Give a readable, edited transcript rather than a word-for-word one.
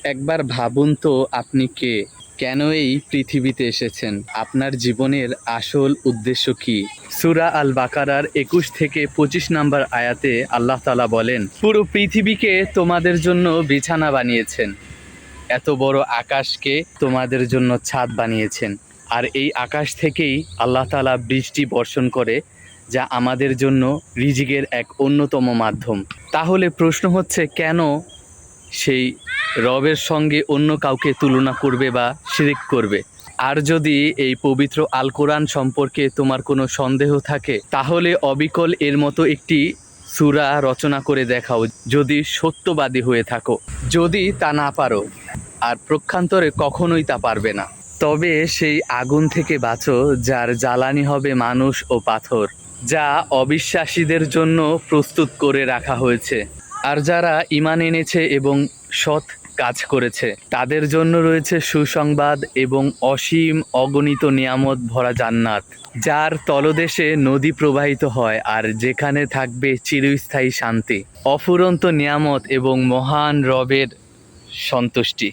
একবার ভাবুন তো আপনি কে? কেন এই পৃথিবীতে এসেছেন? আপনার জীবনের আসল উদ্দেশ্য কি? সূরা আল বাকারার ২১ থেকে ২৫ নম্বর আয়াতে আল্লাহ তাআলা বলেন, পুরো পৃথিবীকে তোমাদের জন্য বিছানা বানিয়েছেন, এত বড় আকাশকে তোমাদের জন্য ছাদ বানিয়েছেন, আর এই আকাশ থেকেই আল্লাহ তাআলা বৃষ্টি বর্ষণ করে, যা আমাদের জন্য রিজিকের এক অন্যতম মাধ্যম। তাহলে প্রশ্ন হচ্ছে, কেন সেই রবের সঙ্গে অন্য কাউকে তুলনা করবে বা শিরিক করবে? আর যদি এই পবিত্র আল কোরআন সম্পর্কে তোমার কোনো সন্দেহ থাকে, তাহলে অবিকল এর মতো একটি সূরা রচনা করে দেখাও, যদি সত্যবাদী হয়ে থাকো। যদি তা না পারো, আর প্রক্ষান্তরে কখনোই তা পারবে না, তবে সেই আগুন থেকে বাঁচো যার জ্বালানি হবে মানুষ ও পাথর, যা অবিশ্বাসীদের জন্য প্রস্তুত করে রাখা হয়েছে। আর যারা ঈমান এনেছে এবং সৎ কাজ করেছে, তাদের জন্য রয়েছে সুসংবাদ এবং অসীম অগণিত নিয়ামত ভরা জান্নাত, যার তলদেশে নদী প্রবাহিত হয়, আর যেখানে থাকবে চিরস্থায়ী শান্তি, অফুরন্ত নিয়ামত এবং মহান রবের সন্তুষ্টি।